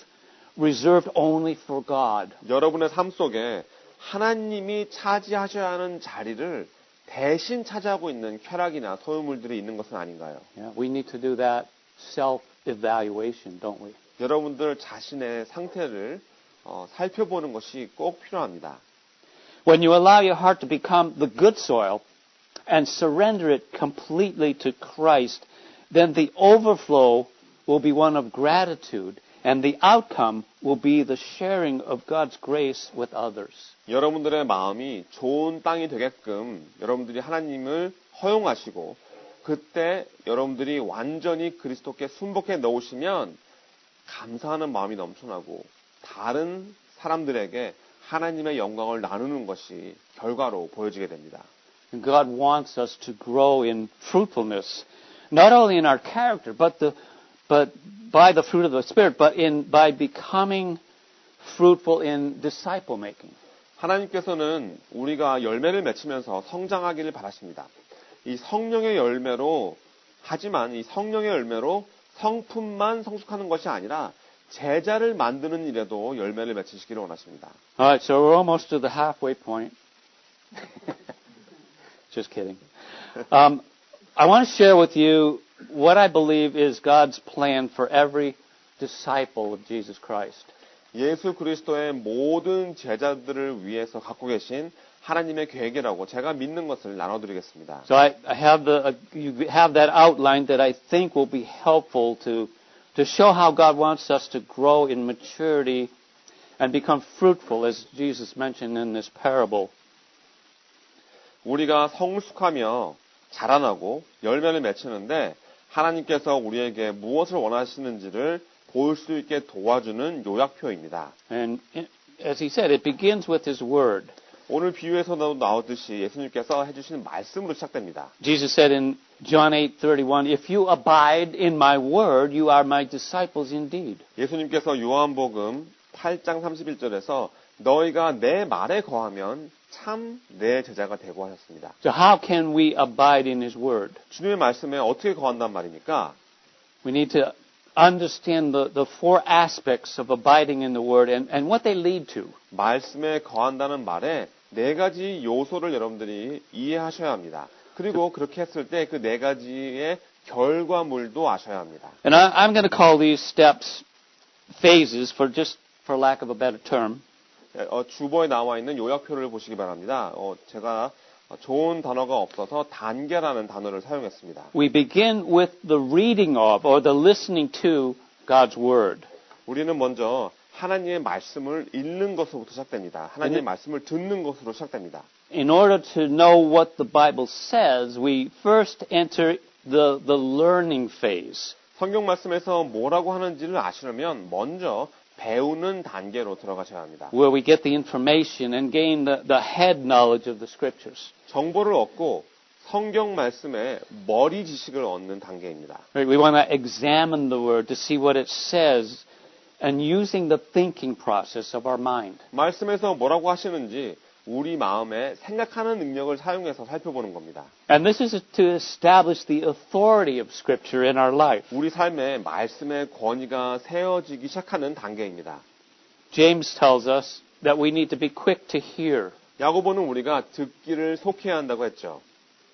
reserved only for God? 여러분의 삶 속에 하나님이 차지하셔야 하는 자리를 대신 차지하고 있는 쾌락이나 소유물들이 있는 것은 아닌가요? Yeah, we need to do that self-evaluation, don't we? 여러분들 자신의 상태를 살펴보는 것이 꼭 필요합니다. When you allow your heart to become the good soil and surrender it completely to Christ, then the overflow will be one of gratitude, and the outcome will be the sharing of God's grace with others. 여러분들의 마음이 좋은 땅이 되게끔 여러분들이 하나님을 허용하시고 그때 여러분들이 완전히 그리스도께 순복해 넣으시면 감사하는 마음이 넘쳐나고 다른 사람들에게 하나님의 영광을 나누는 것이 결과로 보여지게 됩니다. God wants us to grow in fruitfulness, not only in our character, but by the fruit of the Spirit, but by becoming fruitful in disciple making. 하나님께서는 우리가 열매를 맺히면서 성장하기를 바라십니다. 이 성령의 열매로 하지만 이 성령의 열매로 성품만 성숙하는 것이 아니라 제자를 만드는 일에도 열매를 맺히시기를 원하십니다. All right, so we're almost to the halfway point. Just kidding. I want to share with you what I believe is God's plan for every disciple of Jesus Christ. 예수 그리스도의 모든 제자들을 위해서 갖고 계신 하나님의 계획이라고 제가 믿는 것을 나눠드리겠습니다. So I have you have that outline that I think will be helpful to show how God wants us to grow in maturity and become fruitful, as Jesus mentioned in this parable. 우리가 성숙하며 자라나고 열매를 맺히는데 하나님께서 우리에게 무엇을 원하시는지를 볼 수 있게 도와주는 요약표입니다. And as he said, it begins with his word. 오늘 비유에서도 나오듯이 예수님께서 해주시는 말씀으로 시작됩니다. Jesus said in John 8:31, "If you abide in my word, you are my disciples indeed." 예수님께서 요한복음 8장 31절에서 너희가 내 말에 거하면 참 내 제자가 되고 하셨습니다. So how can we abide in his word? 주님의 말씀에 어떻게 거한단 말입니까? We need to understand the four aspects of abiding in the word and what they lead to. 말씀에 거한다는 말에 네 가지 요소를 여러분들이 이해하셔야 합니다. 그리고 그렇게 했을 때 그 네 가지의 결과물도 아셔야 합니다. And I'm going to call these steps phases for lack of a better term. 주보에 나와 있는 요약표를 보시기 바랍니다. 제가 좋은 단어가 없어서 단계라는 단어를 사용했습니다. We begin with the reading of or the listening to God's word. 우리는 먼저 하나님의 말씀을 읽는 것으로부터 시작됩니다. 하나님의 말씀을 듣는 것으로 시작됩니다. In order to know what the Bible says, we first enter the learning phase. 성경 말씀에서 뭐라고 하는지를 아시려면 먼저 배우는 단계로 들어가셔야 합니다. Where we get the information and gain the head knowledge of the scriptures. 정보를 얻고 성경 말씀의 머리 지식을 얻는 단계입니다. We want to examine the word to see what it says and using the thinking process of our mind. 말씀에서 뭐라고 하시는지 우리 마음에 생각하는 능력을 사용해서 살펴보는 겁니다. And this is to establish the authority of Scripture in our life. 우리 삶에 말씀의 권위가 세워지기 시작하는 단계입니다. James tells us that we need to be quick to hear. 야고보는 우리가 듣기를 속해야 한다고 했죠.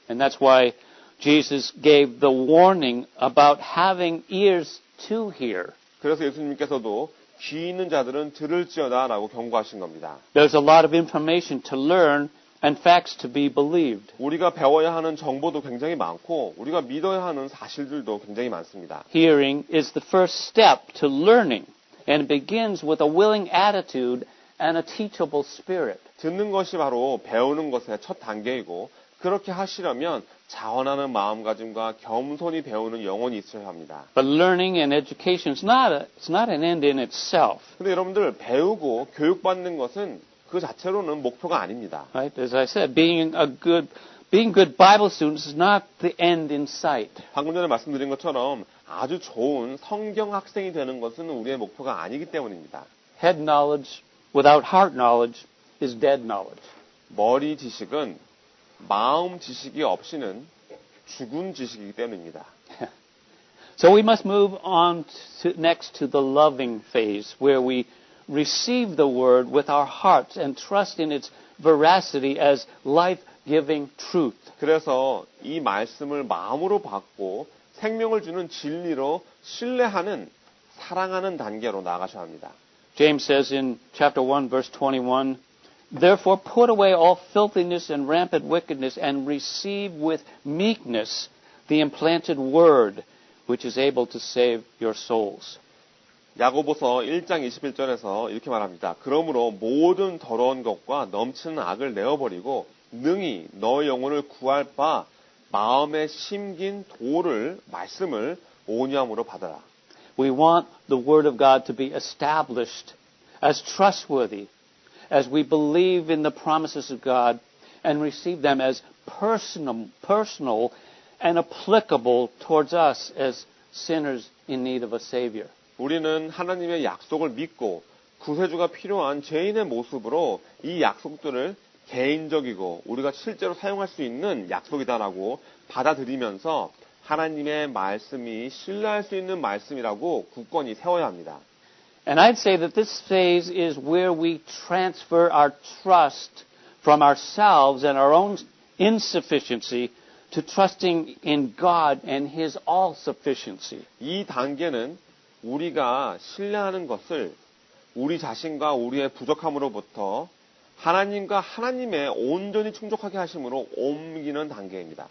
And that's why Jesus gave the warning about having ears to hear. 그래서 예수님께서도 귀 있는 자들은 들을지어다라고 경고하신 겁니다. There's a lot of information to learn and facts to be believed. 우리가 배워야 하는 정보도 굉장히 많고 우리가 믿어야 하는 사실들도 굉장히 많습니다. Hearing is the first step to learning and it begins with a willing attitude and a teachable spirit. 듣는 것이 바로 배우는 것의 첫 단계이고 그렇게 하시려면 자원하는 마음가짐과 겸손히 배우는 영혼이 있어야 합니다. But learning and education is not an end in itself. 근데 여러분들 배우고 교육받는 것은 그 자체로는 목표가 아닙니다. Right? As I said, being good Bible students is not the end in sight. 방금 전에 말씀드린 것처럼 아주 좋은 성경 학생이 되는 것은 우리의 목표가 아니기 때문입니다. Head knowledge without heart knowledge is dead knowledge. 머리 지식은 마음 지식이 없이는 죽은 지식이기 때문입니다. So we must move on next to the loving phase, where we receive the word with our hearts and trust in its veracity as life-giving truth. 그래서 이 말씀을 마음으로 받고 생명을 주는 진리로 신뢰하는 사랑하는 단계로 나아가셔야 합니다. James says in chapter 1, verse 21, Therefore put away all filthiness and rampant wickedness and receive with meekness the implanted word, which is able to save your souls. 야고보서 1장 21절에서 이렇게 말합니다. 그러므로 모든 더러운 것과 넘치는 악을 내어버리고 능히 너의 영혼을 구할 바 마음에 심긴 도를 말씀을 온유함으로 받아라. We want the word of God to be established as trustworthy as we believe in the promises of God and receive them as personal and applicable towards us as sinners in need of a Savior. 우리는 하나님의 약속을 믿고 구세주가 필요한 죄인의 모습으로 이 약속들을 개인적이고 우리가 실제로 사용할 수 있는 약속이다라고 받아들이면서 하나님의 말씀이 신뢰할 수 있는 말씀이라고 굳건히 세워야 합니다. And I'd say that this phase is where we transfer our trust from ourselves and our own insufficiency to trusting in God and His all-sufficiency. 이 단계는 우리가 신뢰하는 것을 우리 자신과 우리의 부족함으로부터 하나님과 하나님의 온전히 충족하게 하심으로 옮기는 단계입니다.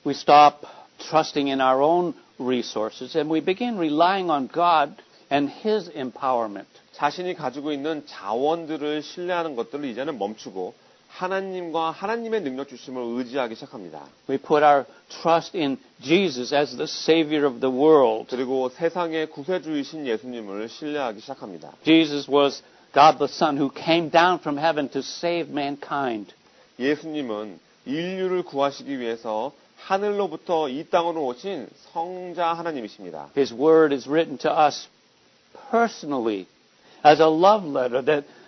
We stop trusting in our own resources and we begin relying on God and His empowerment. 자신이 가지고 있는 자원들을 신뢰하는 것들을 이제는 멈추고 하나님과 하나님의 능력 주심을 의지하기 시작합니다. We put our trust in Jesus as the Savior of the world. 그리고 세상의 구세주이신 예수님을 신뢰하기 시작합니다. Jesus was God the Son who came down from heaven to save mankind. 예수님은 인류를 구하시기 위해서 하늘로부터 이 땅으로 오신 성자 하나님이십니다. His word is written to us personally as a love letter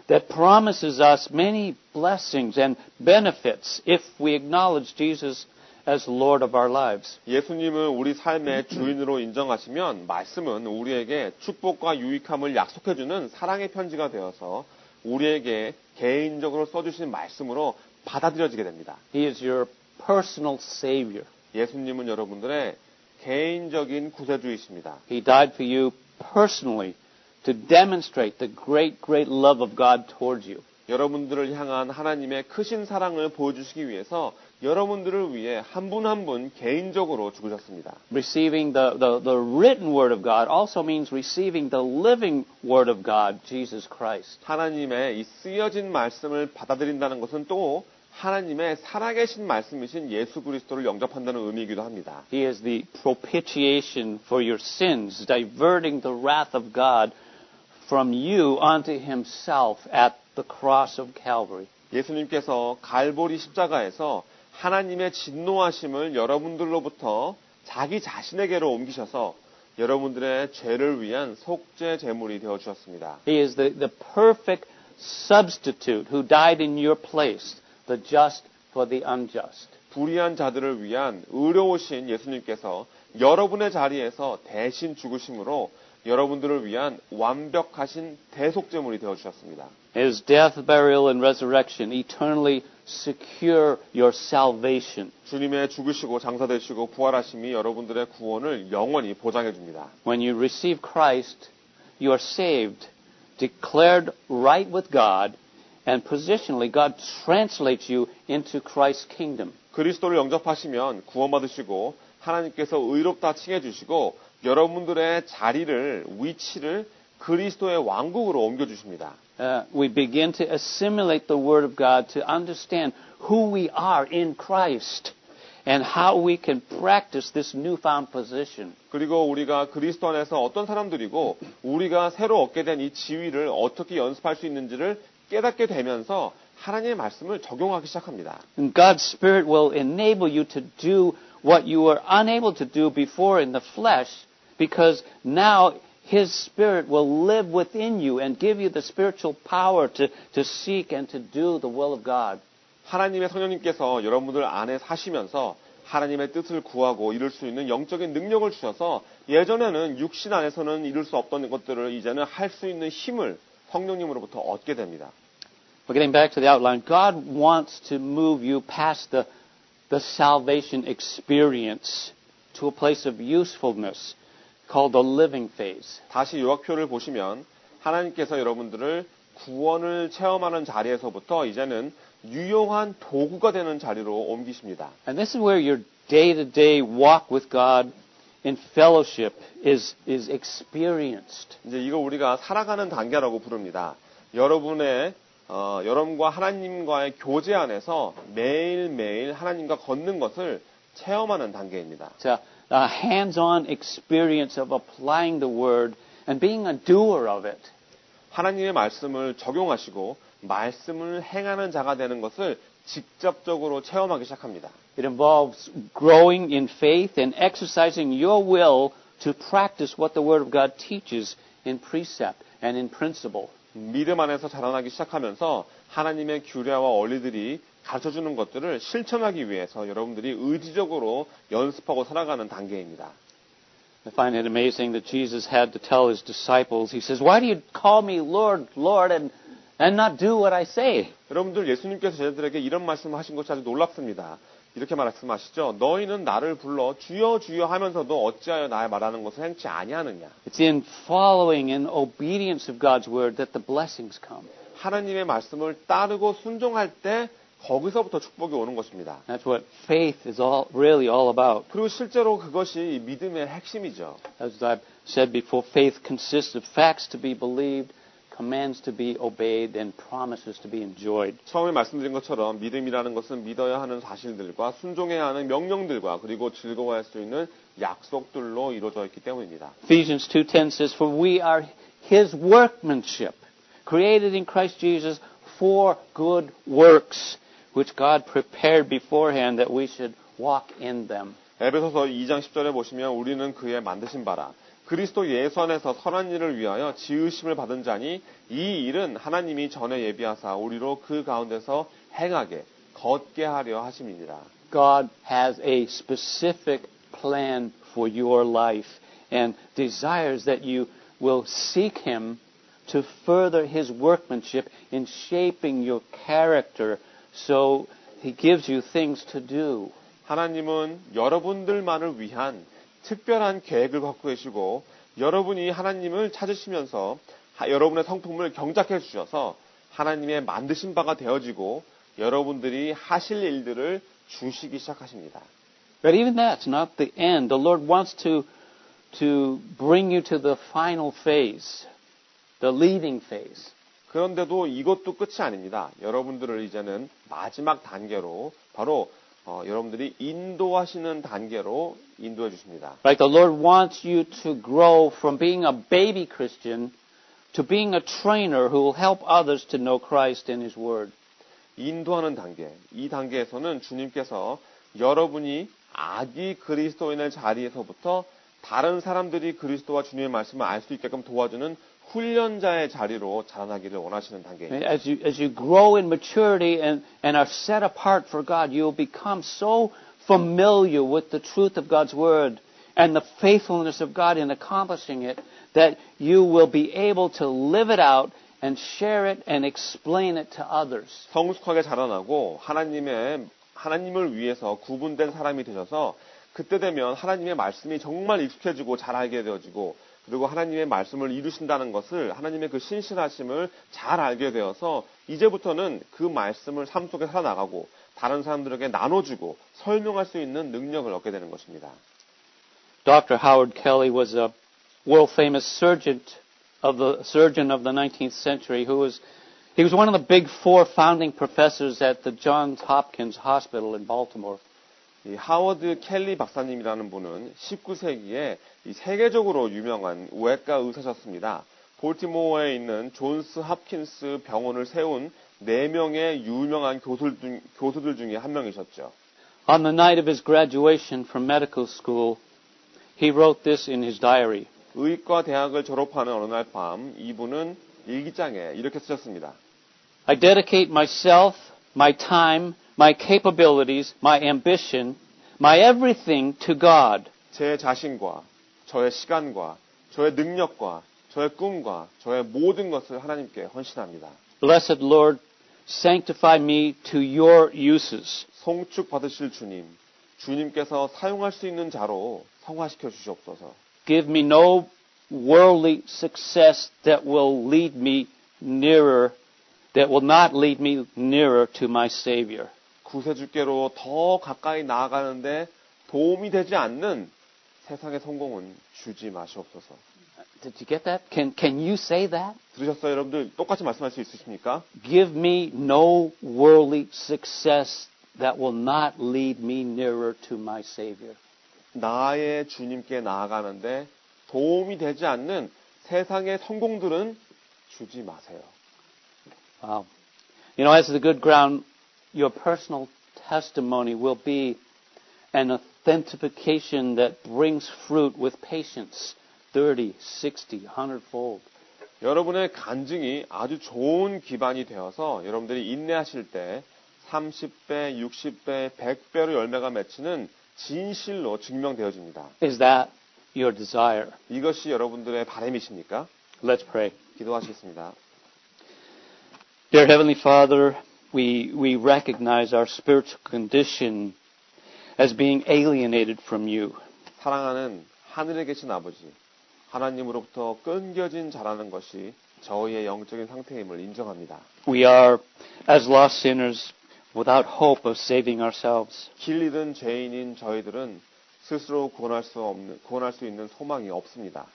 that promises us many blessings and benefits if we acknowledge Jesus as Lord of our lives. 예수님을 우리 삶의 주인으로 인정하시면 말씀은 우리에게 축복과 유익함을 약속해주는 사랑의 편지가 되어서 우리에게 개인적으로 써주신 말씀으로 받아들여지게 됩니다. He is your personal Savior. 예수님은 여러분들의 개인적인 구세주이십니다. He died for you personally to demonstrate the great, great love of God towards you. 여러분들을 향한 하나님의 크신 사랑을 보여주시기 위해서 여러분들을 위해 한 분 한 분 개인적으로 죽으셨습니다. Receiving the written Word of God also means receiving the living Word of God, Jesus Christ. 하나님의 이 쓰여진 말씀을 받아들인다는 것은 또 하나님의 살아계신 말씀이신 예수 그리스도를 영접한다는 의미이기도 합니다. He is the propitiation for your sins, diverting the wrath of God from you onto Himself at the cross of Calvary. 예수님께서 갈보리 십자가에서 하나님의 진노하심을 여러분들로부터 자기 자신에게로 옮기셔서 여러분들의 죄를 위한 속죄 제물이 되어 주셨습니다. He is the perfect substitute who died in your place, the just for the unjust. 불의한 자들을 위한 의로우신 예수님께서 여러분의 자리에서 대신 죽으심으로 여러분들을 위한 완벽하신 대속제물이 되어 주셨습니다. His death, burial, and resurrection eternally secure your salvation. 주님의 죽으시고 장사되시고 부활하심이 여러분들의 구원을 영원히 보장해 줍니다. When you receive Christ, you are saved, declared right with God, and positionally God translates you into Christ's kingdom. 그리스도를 영접하시면 구원받으시고 하나님께서 의롭다 칭해 주시고 여러분들의 자리를 위치를 그리스도의 왕국으로 옮겨 주십니다. We begin to assimilate the Word of God to understand who we are in Christ and how we can practice this newfound position. 그리고 우리가 그리스도 안에서 어떤 사람들이고 우리가 새로 얻게 된 이 지위를 어떻게 연습할 수 있는지를 깨닫게 되면서 하나님의 말씀을 적용하기 시작합니다. And God's Spirit will enable you to do what you were unable to do before in the flesh, because now His Spirit will live within you and give you the spiritual power to seek and to do the will of God. 하나님의 성령님께서 여러분들 안에 사시면서 하나님의 뜻을 구하고 이룰 수 있는 영적인 능력을 주셔서 예전에는 육신 안에서는 이룰 수 없던 것들을 이제는 할 수 있는 힘을 성령님으로부터 얻게 됩니다. But getting back to the outline, God wants to move you past the salvation experience to a place of usefulness called the living phase. 다시 요약표를 보시면 하나님께서 여러분들을 구원을 체험하는 자리에서부터 이제는 유용한 도구가 되는 자리로 옮기십니다. And this is where your day-to-day walk with God in fellowship is experienced. 이제 이거 우리가 살아가는 단계라고 부릅니다. 여러분과 하나님과의 교제 안에서 매일매일 하나님과 걷는 것을 체험하는 단계입니다. It's a hands-on experience of applying the Word and being a doer of it. 하나님의 말씀을 적용하시고 말씀을 행하는 자가 되는 것을 직접적으로 체험하기 시작합니다. It involves growing in faith and exercising your will to practice what the Word of God teaches in precept and in principle. 믿음 안에서 자라나기 시작하면서 하나님의 규례와 원리들이 가르쳐주는 것들을 실천하기 위해서 여러분들이 의지적으로 연습하고 살아가는 단계입니다. I find it amazing that Jesus had to tell His disciples, He says, "Why do you call me Lord, Lord, and not do what I say?" 여러분들 예수님께서 제자들에게 이런 말씀을 하신 것이 아주 놀랍습니다. 이렇게 말씀하시죠. 너희는 나를 불러 주여 주여 하면서도 어찌하여 나의 말하는 것을 행치 아니하느냐. It's in following and obedience of God's word that the blessings come. 하나님의 말씀을 따르고 순종할 때 거기서부터 축복이 오는 것입니다. That's what faith is really all about. 그리고 실제로 그것이 믿음의 핵심이죠. As I've said before, faith consists of facts to be believed, commands to be obeyed, and promises to be enjoyed. 처음에 말씀드린 것처럼 믿음이라는 것은 믿어야 하는 사실들과 순종해야 하는 명령들과 그리고 즐거워할 수 있는 약속들로 이루어져 있기 때문입니다. Ephesians 2:10 says, For we are His workmanship, created in Christ Jesus for good works, which God prepared beforehand that we should walk in them. 에베소서 2장 10절에 보시면 우리는 그의 만드신 바라 그리스도 예수 안에서 선한 일을 위하여 지으심을 받은 자니 이 일은 하나님이 전에 예비하사 우리로 그 가운데서 행하게 걷게 하려 하심이니라. God has a specific plan for your life and desires that you will seek Him to further His workmanship in shaping your character so He gives you things to do. 하나님은 여러분들만을 위한 특별한 계획을 갖고 계시고 여러분이 하나님을 찾으시면서 여러분의 성품을 경작해 주셔서 하나님의 만드신 바가 되어지고 여러분들이 하실 일들을 주시기 시작하십니다. But even that's not the end. The Lord wants to bring you to the final phase, the leading phase. 그런데도 이것도 끝이 아닙니다. 여러분들을 이제는 마지막 단계로 바로 여러분들이 인도하시는 단계로 인도해 주십니다. Right? The Lord wants you to grow from being a baby Christian to being a trainer who will help others to know Christ and His Word. 인도하는 단계. 이 단계에서는 주님께서 여러분이 아기 그리스도인의 자리에서부터 다른 사람들이 그리스도와 주님의 말씀을 알 수 있게끔 도와주는 훈련자의 자리로 자라나기를 원하시는 단계입니다. As you grow in maturity and are set apart for God, you'll become so familiar with the truth of God's Word and the faithfulness of God in accomplishing it that you will be able to live it out and share it and explain it to others. 성숙하게 자라나고 하나님을 위해서 구분된 사람이 되셔서 그때 되면 하나님의 말씀이 정말 익숙해지고 잘 알게 되어지고 그리고 하나님의 말씀을 이루신다는 것을 하나님의 그 신실하심을 잘 알게 되어서 이제부터는 그 말씀을 삶 속에 살아나가고 다른 사람들에게 나눠주고 설명할 수 있는 능력을 얻게 되는 것입니다. Dr. Howard Kelly was a world-famous surgeon of the 19th century he was one of the big four founding professors at the Johns Hopkins Hospital in Baltimore. 이 하워드 켈리 박사님이라는 분은 19세기에 세계적으로 유명한 외과 의사셨습니다. 볼티모어에 있는 존스 홉킨스 병원을 세운 4명의 유명한 교수들 중에 한 명이셨죠. On the night of his graduation from medical school, he wrote this in his diary. 의과 대학을 졸업하는 어느 날 밤 이분은 일기장에 이렇게 쓰셨습니다. I dedicate myself, my time, my capabilities, my ambition, my everything to God. 제 자신과 저의 시간과 저의 능력과 저의 꿈과 저의 모든 것을 하나님께 헌신합니다. Blessed Lord, sanctify me to your uses. 송축 받으실 주님, 주님께서 사용할 수 있는 자로 성화시켜 주시옵소서. Give me no worldly success that will not lead me nearer to my Savior. 구세주께로 더 가까이 나아가는데 도움이 되지 않는 세상의 성공은 주지 마시옵소서. Did you get that? Can you say that? 들으셨어요, 여러분들? 똑같이 말씀할 수 있으십니까? Give me no worldly success that will not lead me nearer to my Savior. 나의 주님께 나아가는데 도움이 되지 않는 세상의 성공들은 주지 마세요. Wow. You know, as the good ground, your personal testimony will be an authentication that brings fruit with patience, 30, 60, 100-fold. 여러분의 간증이 아주 좋은 기반이 되어서 여러분들이 인내하실 때 30배, 60배, 100배로 열매가 맺히는 진실로 증명되어집니다. Is that your desire? 이것이 여러분들의 바람이십니까? Let's pray. 기도하시겠습니다. Dear Heavenly Father, we recognize our spiritual condition as being alienated from you. 사랑하는 하늘에 계신 아버지, 하나님으로부터 끊겨진 자라는 것이 저희의 영적인 상태임을 인정합니다. We are, as lost sinners, without hope of saving ourselves. 길 잃은 죄인인 저희들은 스스로 구원할 수 있는 소망이 없습니다.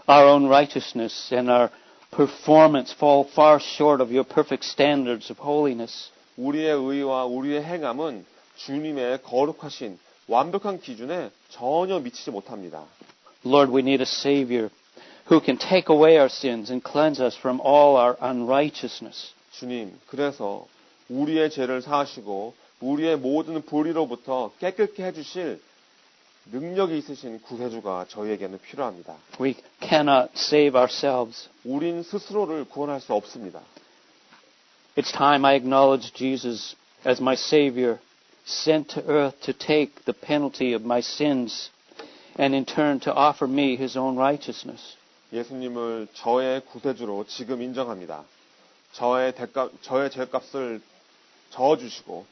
Our own righteousness and our performance fall far short of your perfect standards of holiness. 우리의 의와 우리의 행함은 주님의 거룩하신 완벽한 기준에 전혀 미치지 못합니다. Lord, we need a Savior who can take away our sins and cleanse us from all our unrighteousness. 주님, 그래서 우리의 죄를 사하시고 우리의 모든 불의로부터 깨끗게 해주실 능력이 있으신 구세주가 저희에게는 필요합니다. We cannot save ourselves. 우린 스스로를 구원할 수 없습니다. It's time I acknowledge Jesus as my Savior, sent to earth to take the penalty of my sins and in turn to offer me His own righteousness. 예수님을 저의 구세주로 지금 인정합니다. 저의 죄값을 저어주시고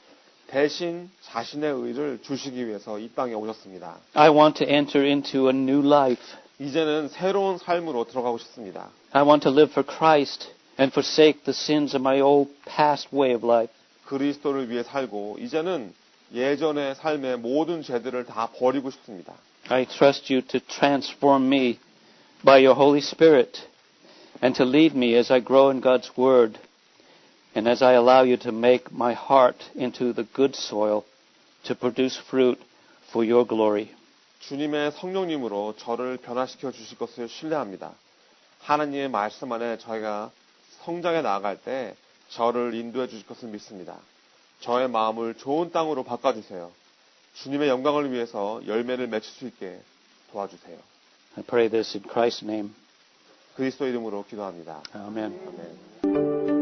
대신 자신의 의를 주시기 위해서 이 땅에 오셨습니다. I want to enter into a new life. 이제는 새로운 삶으로 들어가고 싶습니다. I want to live for Christ and forsake the sins of my old past way of life. 그리스도를 위해 살고 이제는 예전의 삶의 모든 죄들을 다 버리고 싶습니다. I trust you to transform me by your Holy Spirit and to lead me as I grow in God's Word and as I allow you to make my heart into the good soil to produce fruit for your glory. 주님의 성령님으로 저를 변화시켜 주실 것을 신뢰합니다. 하나님의 말씀 안에 저희가 성장해 나아갈 때 저를 인도해 주실 것을 믿습니다. 저의 마음을 좋은 땅으로 바꿔주세요. 주님의 영광을 위해서 열매를 맺을 수 있게 도와주세요. I pray this in Christ's name. 그리스도 이름으로 기도합니다. Amen. 아멘.